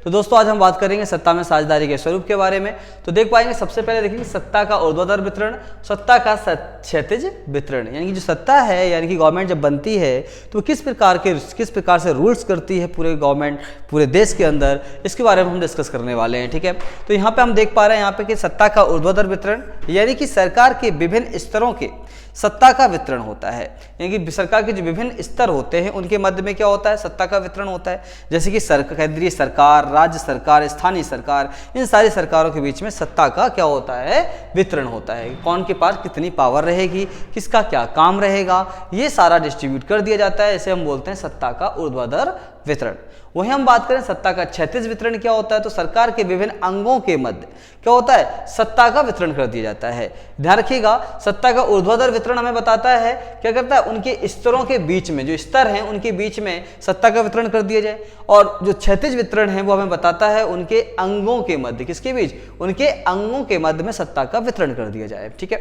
तो दोस्तों आज हम बात करेंगे सत्ता में साझेदारी के स्वरूप के बारे में। तो देख पाएंगे सबसे पहले देखेंगे सत्ता का ऊर्ध्वाधर वितरण, सत्ता का क्षैतिज वितरण। यानी कि जो सत्ता है यानी कि गवर्नमेंट जब बनती है तो किस प्रकार से रूल्स करती है पूरे गवर्नमेंट पूरे देश के अंदर, इसके बारे में हम डिस्कस करने वाले हैं। ठीक है, तो यहाँ पे हम देख पा रहे हैं यहाँ पे कि सत्ता का ऊर्ध्वाधर वितरण यानी कि सरकार के विभिन्न स्तरों के सत्ता का वितरण होता है। यानी कि सरकार के जो विभिन्न स्तर होते हैं उनके मध्य में क्या होता है, सत्ता का वितरण होता है। जैसे कि केंद्रीय सरकार, राज्य सरकार, स्थानीय सरकार, इन सारी सरकारों के बीच में सत्ता का क्या होता है, वितरण होता है। कौन के पास कितनी पावर रहेगी, किसका क्या काम रहेगा, ये सारा डिस्ट्रीब्यूट कर दिया जाता है। इसे हम बोलते हैं सत्ता का ऊर्ध्वाधर वितरण। वहीं हम बात करें सत्ता का क्षैतिज वितरण क्या होता है, तो सरकार के विभिन्न अंगों के मध्य क्या होता है, सत्ता का वितरण कर दिया जाता है। ध्यान रखिएगा, सत्ता का ऊर्ध्वाधर वितरण हमें बताता है क्या करता है, उनके स्तरों के बीच में जो स्तर हैं उनके बीच में सत्ता का वितरण कर दिया जाए। और जो क्षैतिज वितरण है वो हमें बताता है उनके अंगों के मध्य, किसके बीच, उनके अंगों के मध्य में सत्ता का वितरण कर दिया जाए। ठीक है,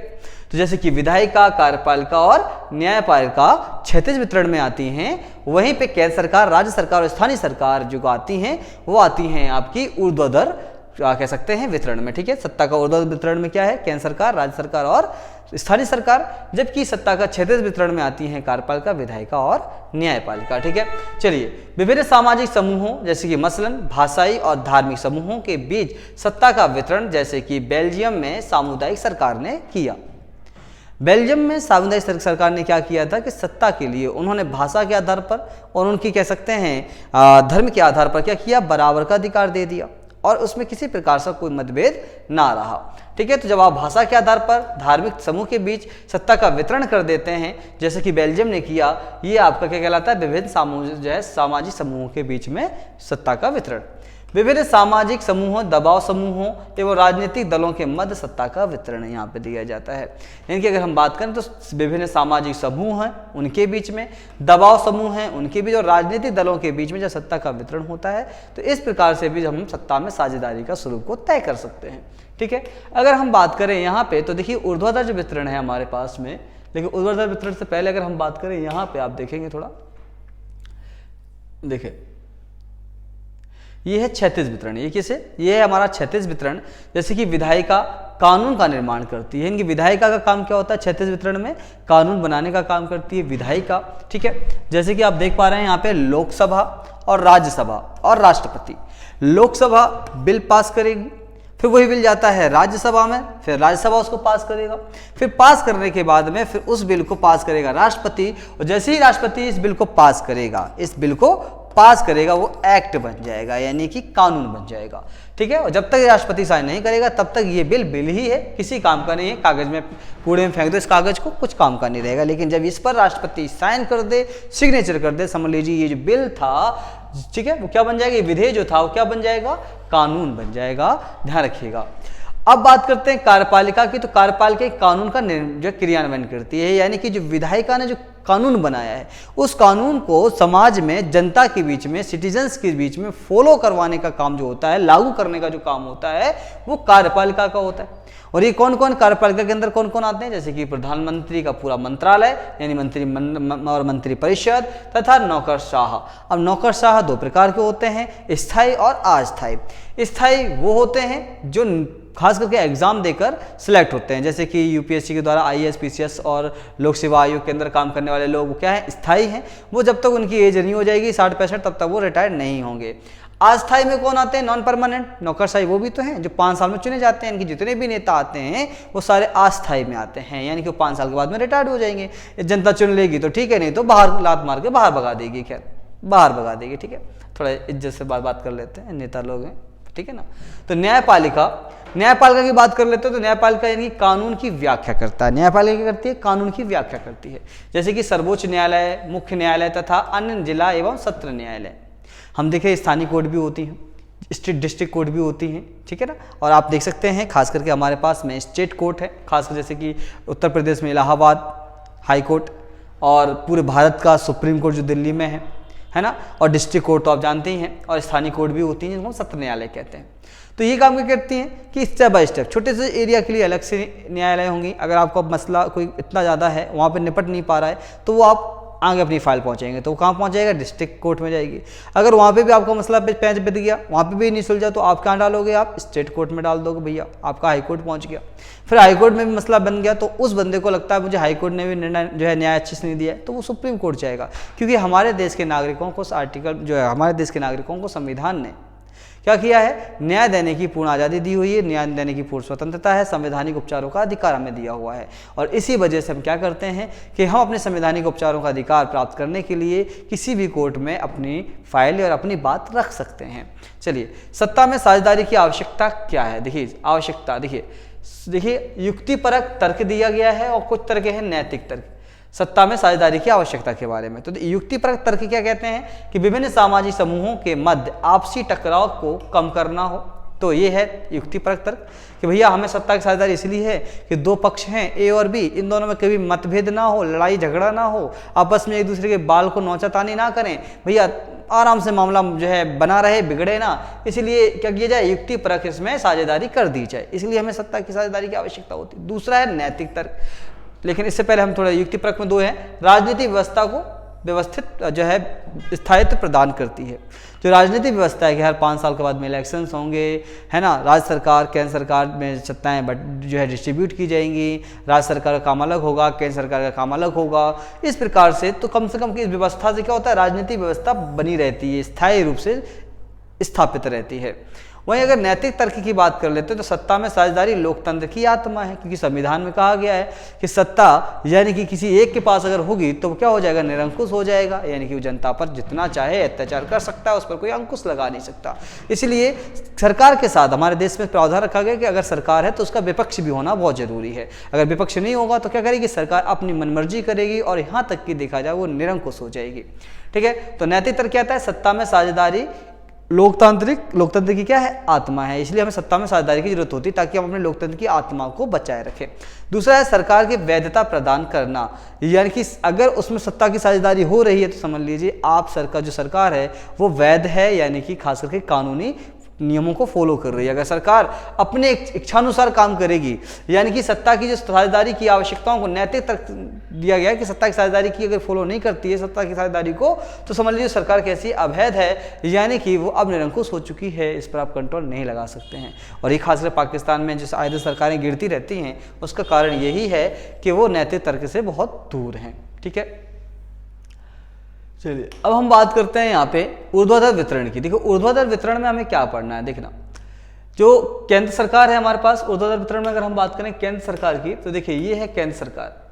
तो जैसे कि विधायिका, कार्यपालिका और न्यायपालिका क्षैतिज वितरण में आती हैं, वहीं पे केंद्र सरकार, राज्य सरकार और स्थानीय सरकार जो आती हैं वो आती हैं आपकी ऊर्ध्वाधर क्या कह सकते हैं वितरण में। ठीक है, सत्ता का ऊर्ध्वाधर वितरण में क्या है, केंद्र सरकार, राज्य सरकार और स्थानीय सरकार, जबकि सत्ता का क्षैतिज वितरण में आती हैं कार्यपालिका, विधायिका और न्यायपालिका। ठीक है, चलिए विभिन्न सामाजिक समूहों जैसे कि मसलन भाषाई और धार्मिक समूहों के बीच सत्ता का वितरण जैसे कि बेल्जियम में सामुदायिक सरकार ने किया। बेल्जियम में सामुदायिक सरकार ने क्या किया था कि सत्ता के लिए उन्होंने भाषा के आधार पर और उनकी कह सकते हैं धर्म के आधार पर क्या किया, बराबर का अधिकार दे दिया और उसमें किसी प्रकार से कोई मतभेद ना रहा। ठीक है, तो जब आप भाषा के आधार पर धार्मिक समूह के बीच सत्ता का वितरण कर देते हैं जैसे कि बेल्जियम ने किया, ये आपका क्या कहलाता है, विभिन्न सामाजिक समूहों के बीच में सत्ता का वितरण। विभिन्न सामाजिक समूहों, दबाव समूहों एवं राजनीतिक दलों के मध्य सत्ता का वितरण यहाँ पे दिया जाता है। यानी कि अगर हम बात करें तो विभिन्न सामाजिक समूह हैं उनके बीच में, दबाव समूह हैं उनके बीच और राजनीतिक दलों के बीच में जब सत्ता का वितरण होता है तो इस प्रकार से भी हम सत्ता में साझेदारी का स्वरूप को तय कर सकते हैं। ठीक है, अगर हम बात करें यहाँ पे तो देखिए ऊर्ध्वाधर जो वितरण है हमारे पास में, लेकिन ऊर्ध्वाधर वितरण से पहले अगर हम बात करें यहाँ पे आप देखेंगे थोड़ा, देखिए ये है क्षैतिज वितरण। ये किसे, ये है हमारा क्षैतिज वितरण। जैसे कि विधायिका कानून का निर्माण करती है, इनकी विधायिका का काम क्या होता है, क्षैतिज वितरण में कानून बनाने का काम करती है विधायिका। ठीक है, जैसे कि आप देख पा रहे हैं यहाँ पे लोकसभा और राज्यसभा और राष्ट्रपति। लोकसभा बिल पास करेगी, फिर वही बिल जाता है राज्यसभा में, फिर राज्यसभा उसको पास करेगा, फिर पास करने के बाद में फिर उस बिल को पास करेगा राष्ट्रपति, और जैसे ही राष्ट्रपति इस बिल को पास करेगा, इस बिल को पास करेगा, वो एक्ट बन जाएगा यानी कि कानून बन जाएगा। ठीक है, और जब तक राष्ट्रपति साइन नहीं करेगा तब तक ये बिल ही है, किसी काम का नहीं है, कागज में कूड़े में फेंक दो इस कागज को, कुछ काम का नहीं रहेगा। लेकिन जब इस पर राष्ट्रपति साइन कर दे, सिग्नेचर कर दे, समझ लीजिए ये जो बिल था, ठीक है, वो क्या बन जाएगा, ये विधेय जो था वो क्या बन जाएगा, कानून बन जाएगा। ध्यान रखिएगा। अब बात करते हैं कार्यपालिका की, तो कार्यपालिका कानून का जो क्रियान्वयन करती है, यानी कि जो विधायिका ने जो कानून बनाया है उस कानून को समाज में, जनता के बीच में, सिटीजन्स के बीच में फॉलो करवाने का काम जो होता है, लागू करने का जो काम होता है वो कार्यपालिका का होता है। और ये कौन कौन कार्यपालिका के अंदर कौन कौन आते हैं, जैसे कि प्रधानमंत्री का पूरा मंत्रालय यानी मंत्री परिषद तथा नौकरशाह। अब नौकरशाह दो प्रकार के होते हैं, स्थायी और अस्थायी। स्थायी वो होते हैं जो खास करके एग्जाम देकर सिलेक्ट होते हैं, जैसे कि यूपीएससी के द्वारा आईएएस, पीसीएस और लोक सेवा आयोग के अंदर काम करने वाले लोग, वो क्या है, स्थायी हैं। वो जब तक उनकी एज नहीं हो जाएगी 60-65 तब तक वो रिटायर नहीं होंगे। अस्थायी में कौन आते हैं, नॉन परमानेंट नौकरशाही, वो भी तो हैं जो 5 साल में चुने जाते हैं। इनके जितने भी नेता आते हैं वो सारे अस्थायी में आते हैं, यानी कि वो 5 साल के बाद में रिटायर्ड हो जाएंगे। जनता चुन लेगी तो ठीक है, नहीं तो बाहर लात मार के बाहर भगा देगी, खैर बाहर भगा देगी। ठीक है, थोड़ा इज्जत से बात कर लेते हैं, नेता लोग हैं, ठीक है ना। तो न्यायपालिका की बात कर लेते हैं, तो न्यायपालिका यानी कानून की व्याख्या करता है। न्यायपालिका क्या करती है, कानून की व्याख्या करती है, जैसे कि सर्वोच्च न्यायालय, मुख्य न्यायालय तथा अन्य जिला एवं सत्र न्यायालय। हम देखें स्थानीय कोर्ट भी होती हैं, स्टेट डिस्ट्रिक्ट कोर्ट भी होती हैं, ठीक है ना। और आप देख सकते हैं खास करके हमारे पास में स्टेट कोर्ट है, खासकर जैसे कि उत्तर प्रदेश में इलाहाबाद हाई कोर्ट, और पूरे भारत का सुप्रीम कोर्ट जो दिल्ली में है ना। और डिस्ट्रिक्ट कोर्ट तो आप जानते ही हैं, और स्थानीय कोर्ट भी होती हैं जिनको सत्र न्यायालय कहते हैं। तो ये काम क्या करती हैं कि स्टेप बाय स्टेप छोटे से एरिया के लिए अलग से न्यायालय होंगी। अगर आपका मसला कोई इतना ज़्यादा है, वहाँ पे निपट नहीं पा रहा है, तो वो आप आगे अपनी फाइल पहुंचाएंगे, तो वो कहाँ पहुंच जाएगा, डिस्ट्रिक्ट कोर्ट में जाएगी। अगर वहाँ पे भी आपका मसला पेच बित गया, वहाँ पे भी नहीं सुलझा, तो आप कहाँ डालोगे, आप स्टेट कोर्ट में डाल दोगे, भैया आपका हाई कोर्ट पहुँच गया। फिर हाई कोर्ट में भी मसला बन गया, तो उस बंदे को लगता है मुझे हाई कोर्ट ने भी निर्णय जो है न्याय अच्छे से नहीं दिया है, तो वो सुप्रीम कोर्ट जाएगा। क्योंकि हमारे देश के नागरिकों को आर्टिकल जो है, हमारे देश के नागरिकों को संविधान ने क्या किया है, न्याय देने की पूर्ण आज़ादी दी हुई है, न्याय देने की पूर्ण स्वतंत्रता है, संवैधानिक उपचारों का अधिकार हमें दिया हुआ है। और इसी वजह से हम क्या करते हैं कि हम अपने संवैधानिक उपचारों का अधिकार प्राप्त करने के लिए किसी भी कोर्ट में अपनी फाइल और अपनी बात रख सकते हैं। चलिए, सत्ता में साझेदारी की आवश्यकता क्या है। देखिए आवश्यकता, देखिए युक्तिपरक तर्क दिया गया है और कुछ तर्क है नैतिक तर्क सत्ता में साझेदारी की आवश्यकता के बारे में। तो युक्तिपरक तर्क क्या कहते हैं कि विभिन्न सामाजिक समूहों के मध्य आपसी टकराव को कम करना हो, तो ये है युक्तिपरक तर्क कि भैया हमें सत्ता की साझेदारी इसलिए है कि दो पक्ष हैं ए और बी, इन दोनों में कभी मतभेद ना हो, लड़ाई झगड़ा ना हो, आपस में एक दूसरे के बाल को नोचातानी ना करें, भैया आराम से मामला जो है बना रहे, बिगड़े ना, इसलिए क्या किया जाए, युक्तिपरक इसमें साझेदारी कर दी जाए, इसलिए हमें सत्ता की साझेदारी की आवश्यकता होती है। दूसरा है नैतिक तर्क, लेकिन इससे पहले हम थोड़ा युक्तिपरक में दो हैं, राजनीतिक व्यवस्था को व्यवस्थित जो है स्थायित्व प्रदान करती है। जो राजनीतिक व्यवस्था है कि हर 5 साल के बाद में इलेक्शंस होंगे, है ना, राज्य सरकार केंद्र सरकार में सत्ताएं जो है डिस्ट्रीब्यूट की जाएंगी, राज्य सरकार का काम अलग होगा, केंद्र सरकार का काम अलग होगा, इस प्रकार से तो कम से कम इस व्यवस्था से क्या होता है, राजनीतिक व्यवस्था बनी रहती है, स्थायी रूप से स्थापित रहती है। वहीं अगर नैतिक तर्क की बात कर लेते हैं तो सत्ता में साझेदारी लोकतंत्र की आत्मा है, क्योंकि संविधान में कहा गया है कि सत्ता यानी कि किसी एक के पास अगर होगी तो क्या हो जाएगा, निरंकुश हो जाएगा, यानी कि वो जनता पर जितना चाहे अत्याचार कर सकता है, उस पर कोई अंकुश लगा नहीं सकता। इसलिए सरकार के साथ हमारे देश में प्रावधान रखा गया कि अगर सरकार है तो उसका विपक्ष भी होना बहुत जरूरी है। अगर विपक्ष नहीं होगा तो क्या करेगी सरकार, अपनी मनमर्जी करेगी और यहाँ तक कि देखा जाए वो निरंकुश हो जाएगी। ठीक है, तो नैतिक तर्क क्या आता है, सत्ता में साझेदारी लोकतंत्र की क्या है, आत्मा है, इसलिए हमें सत्ता में साझेदारी की जरूरत होती है ताकि हम अपने लोकतंत्र की आत्मा को बचाए रखें। दूसरा है सरकार की वैधता प्रदान करना, यानी कि अगर उसमें सत्ता की साझेदारी हो रही है तो समझ लीजिए आप जो सरकार है वो वैध है, यानी कि खास करके कानूनी नियमों को फॉलो कर रही है। अगर सरकार अपने इच्छानुसार काम करेगी, यानी कि सत्ता की जो साझेदारी की आवश्यकताओं को नैतिक तर्क दिया गया है कि सत्ता की साझेदारी की अगर फॉलो नहीं करती है सत्ता की साझेदारी को, तो समझ लीजिए सरकार कैसी अवैध है, यानी कि वो अब निरंकुश हो चुकी है, इस पर आप कंट्रोल नहीं लगा सकते हैं। और ये खासकर पाकिस्तान में जो आए दिन सरकारें गिरती रहती हैं उसका कारण यही है कि वो नैतिक तर्क से बहुत दूर हैं। ठीक है, चलिए अब हम बात करते हैं यहाँ पे ऊर्ध्वाधर वितरण की। देखो ऊर्ध्वाधर वितरण में हमें क्या पढ़ना है, देखना जो केंद्र सरकार है हमारे पास, ऊर्ध्वाधर वितरण में अगर हम बात करें केंद्र सरकार की तो देखिए ये है केंद्र सरकार।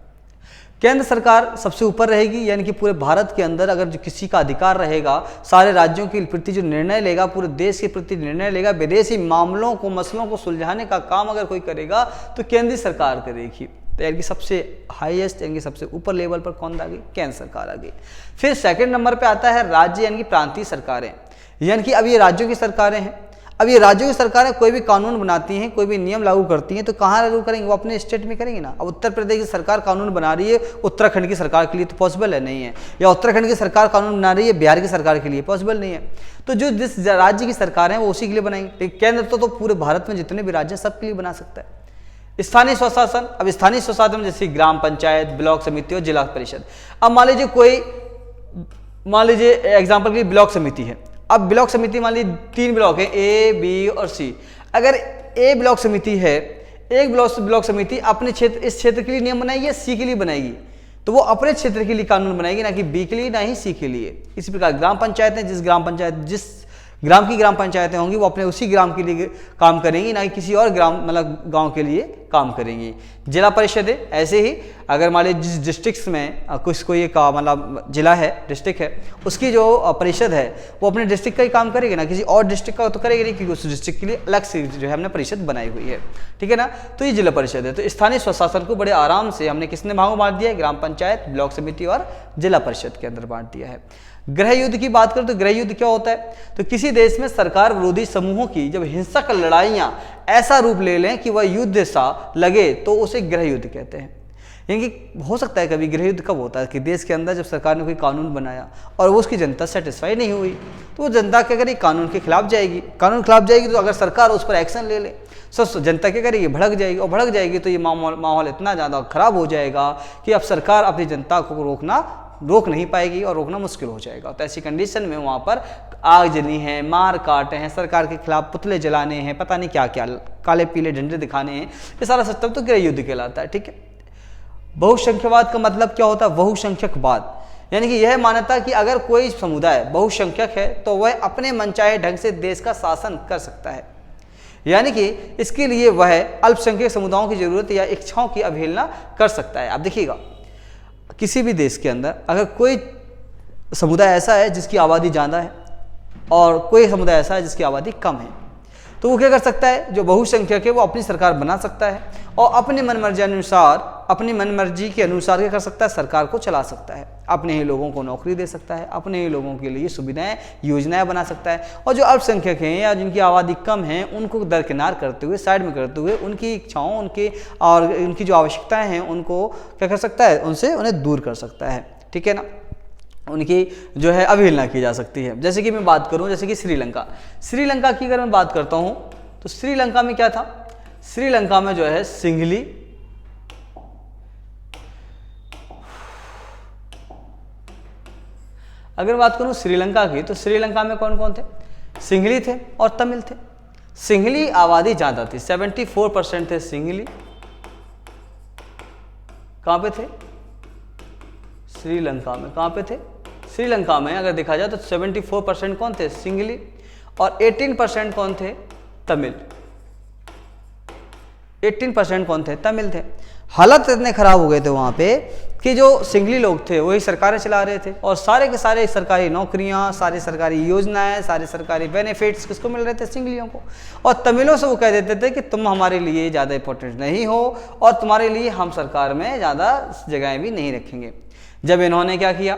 केंद्र सरकार सबसे ऊपर रहेगी, यानी कि पूरे भारत के अंदर अगर जो किसी का अधिकार रहेगा, सारे राज्यों के प्रति जो निर्णय लेगा, पूरे देश के प्रति निर्णय लेगा, विदेशी मामलों को मसलों को सुलझाने का काम अगर कोई करेगा तो केंद्रीय सरकार करेगी। तो यानी कि सबसे हाईएस्ट यानी कि सबसे ऊपर लेवल पर कौन आ गई, केंद्र सरकार आ गई। फिर सेकंड नंबर पे आता है राज्य यानी कि प्रांतीय सरकारें, यानी कि अब ये राज्यों की सरकारें हैं। अब ये राज्यों की सरकारें कोई भी कानून बनाती हैं, कोई भी नियम लागू करती हैं तो कहाँ लागू करेंगे, वो अपने स्टेट में करेंगे ना। अब उत्तर प्रदेश की सरकार कानून बना रही है उत्तराखंड की सरकार के लिए तो पॉसिबल है, नहीं है, या उत्तराखंड की सरकार कानून बना रही है बिहार की सरकार के लिए पॉसिबल नहीं है। तो जो जिस राज्य की सरकार है वो उसी के लिए बनाएंगे, लेकिन केंद्र तो पूरे भारत में जितने भी राज्य हैं सबके लिए बना सकता है। स्थानीय स्वशासन, अब स्थानीय स्वशासन में जैसे ग्राम पंचायत, ब्लॉक समिति और जिला परिषद। अब मान लीजिए एग्जांपल के लिए ब्लॉक समिति है। अब ब्लॉक समिति मान लीजिए 3 ब्लॉक है ए, बी और सी। अगर ए ब्लॉक समिति है, एक ब्लॉक समिति अपने क्षेत्र इस क्षेत्र के लिए नियम बनाएगी या सी के लिए बनाएगी, तो वो अपने क्षेत्र के लिए कानून बनाएगी, ना कि बी के लिए ना ही सी के लिए। इसी प्रकार ग्राम पंचायतें जिस ग्राम की ग्राम पंचायतें होंगी वो अपने उसी ग्राम के लिए काम करेंगी, ना कि किसी और ग्राम मतलब गांव के लिए काम करेंगी। जिला परिषदें ऐसे ही, अगर मान लीजिए जिस डिस्ट्रिक्ट में कोई का मतलब जिला है, डिस्ट्रिक्ट है, उसकी जो परिषद है वो अपने डिस्ट्रिक्ट का ही काम करेगी, ना किसी और डिस्ट्रिक्ट का तो करेगी नहीं, क्योंकि उस डिस्ट्रिक्ट के लिए अलग से जो है हमने परिषद बनाई हुई है। ठीक है ना, तो ये जिला परिषद है। तो स्थानीय स्वशासन को बड़े आराम से हमने किसने भागों बांट दिया है, ग्राम पंचायत, ब्लॉक समिति और जिला परिषद के अंदर बांट दिया है। गृह युद्ध की बात करें तो गृह युद्ध क्या होता है, तो किसी देश में सरकार विरोधी समूहों की जब हिंसक लड़ाइयां ऐसा रूप ले लें कि वह युद्ध सा लगे तो उसे गृह युद्ध कहते हैं। यानी कि हो सकता है कभी गृह युद्ध कब होता है कि देश के अंदर जब सरकार ने कोई कानून बनाया और वो उसकी जनता सेटिस्फाई नहीं हुई तो वो जनता क्या करेगी, कानून के खिलाफ जाएगी। कानून के खिलाफ जाएगी तो अगर सरकार उस पर एक्शन ले ले तो जनता क्या करेगी, भड़क जाएगी, और भड़क जाएगी तो ये माहौल इतना ज़्यादा खराब हो जाएगा कि अब सरकार अपनी जनता को रोकना रोक नहीं पाएगी और रोकना मुश्किल हो जाएगा। तो ऐसी कंडीशन में वहाँ पर आगजनी है, मार काट है, सरकार के खिलाफ पुतले जलाने हैं, पता नहीं क्या क्या, काले पीले झंडे दिखाने हैं, ये सारा सिस्टम तो गृह युद्ध कहलाता है। ठीक है। बहुसंख्यकवाद का मतलब क्या होता है? बहुसंख्यकवाद यानी कि यह मान्यता कि अगर कोई समुदाय बहुसंख्यक है तो वह अपने मनचाहे ढंग से देश का शासन कर सकता है, यानी कि इसके लिए वह अल्पसंख्यक समुदायों की जरूरत या इच्छाओं की अवहेलना कर सकता है। आप देखिएगा, किसी भी देश के अंदर अगर कोई समुदाय ऐसा है जिसकी आबादी ज़्यादा है और कोई समुदाय ऐसा है जिसकी आबादी कम है, तो वो क्या कर सकता है? जो बहुसंख्यक है वो अपनी सरकार बना सकता है और अपने मनमर्जी के अनुसार क्या कर सकता है? सरकार को चला सकता है, अपने ही लोगों को नौकरी दे सकता है, अपने ही लोगों के लिए सुविधाएं योजनाएं बना सकता है, और जो अल्पसंख्यक हैं या जिनकी आबादी कम है उनको दरकिनार करते हुए, साइड में करते हुए, उनकी इच्छाओं उनकी जो आवश्यकताएं हैं उनको क्या कर सकता है? उन्हें दूर कर सकता है। ठीक है ना। उनकी जो है अवहेलना की जा सकती है। जैसे कि मैं बात करूं, जैसे कि श्रीलंका की अगर मैं बात करता हूं तो श्रीलंका में क्या था? श्रीलंका में जो है सिंघली, अगर बात करूं श्रीलंका की तो श्रीलंका में कौन कौन थे? सिंघली थे और तमिल थे। सिंघली आबादी ज्यादा थी, 74% थे सिंघली। कहां पे थे? श्रीलंका में। कहां पे थे? श्रीलंका में अगर देखा जाए तो 74% कौन थे? सिंघली, और 18% कौन थे? तमिल। 18% कौन थे? तमिल थे। हालत इतने खराब हो गए थे वहां पे कि जो सिंघली लोग थे वही सरकारें चला रहे थे, और सारे के सारे सरकारी नौकरियां, सारी सरकारी योजनाएं, सारे सरकारी बेनिफिट्स किसको मिल रहे थे? सिंघलियों को। और तमिलों से वो कह देते थे कि तुम हमारे लिए ज़्यादा इंपॉर्टेंट नहीं हो और तुम्हारे लिए हम सरकार में ज़्यादा जगहें भी नहीं रखेंगे। जब इन्होंने क्या किया?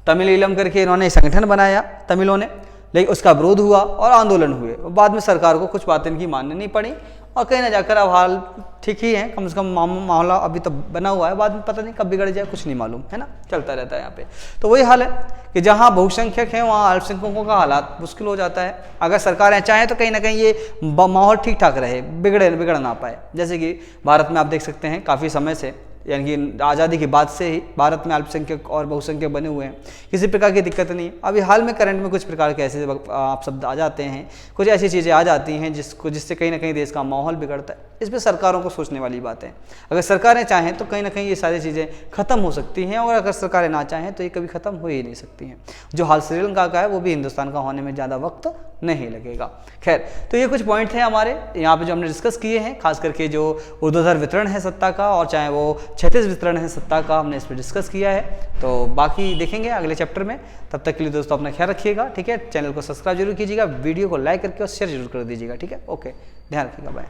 तमिल ईलम करके इन्होंने संगठन बनाया तमिलों ने, लेकिन उसका विरोध हुआ और आंदोलन हुए। बाद में सरकार को कुछ बातें इनकी माननी नहीं पड़ी और कहीं ना जाकर अब हाल ठीक ही है, कम से कम मामला अभी तो बना हुआ है, बाद में पता नहीं कब बिगड़ जाए कुछ नहीं मालूम, है ना, चलता रहता है यहाँ पे। तो वही हाल है कि जहाँ बहुसंख्यक हैं वहाँ अल्पसंख्यकों का हालात मुश्किल हो जाता है। अगर सरकारें चाहें तो कहीं ना कहीं ये माहौल ठीक ठाक रहे, बिगड़ ना पाए। जैसे कि भारत में आप देख सकते हैं काफ़ी समय से, यानी कि आज़ादी के बाद से ही भारत में अल्पसंख्यक और बहुसंख्यक बने हुए हैं, किसी प्रकार की दिक्कत नहीं। अभी हाल में करंट में कुछ प्रकार के ऐसे आप शब्द आ जाते हैं, कुछ ऐसी चीज़ें आ जाती हैं जिससे कहीं ना कहीं देश का माहौल बिगड़ता है। इस पर सरकारों को सोचने वाली बात है। अगर सरकारें चाहें तो कहीं ना कहीं ये सारी चीज़ें खत्म हो सकती हैं, और अगर सरकारें ना चाहें तो ये कभी खत्म हो ही नहीं सकती हैं। जो हाल श्रीलंका का है वो भी हिंदुस्तान का होने में ज़्यादा वक्त नहीं लगेगा। खैर, तो ये कुछ पॉइंट थे हमारे यहाँ पे जो हमने डिस्कस किए हैं, खास करके जो ऊर्ध्वाधर वितरण है सत्ता का और चाहे वो क्षैतिज वितरण है सत्ता का, हमने इस पर डिस्कस किया है। तो बाकी देखेंगे अगले चैप्टर में। तब तक के लिए दोस्तों अपना ख्याल रखिएगा। ठीक है, चैनल को सब्सक्राइब जरूर कीजिएगा, वीडियो को लाइक करके और शेयर जरूर कर दीजिएगा। ठीक है, ओके, ध्यान रखिएगा, बाय।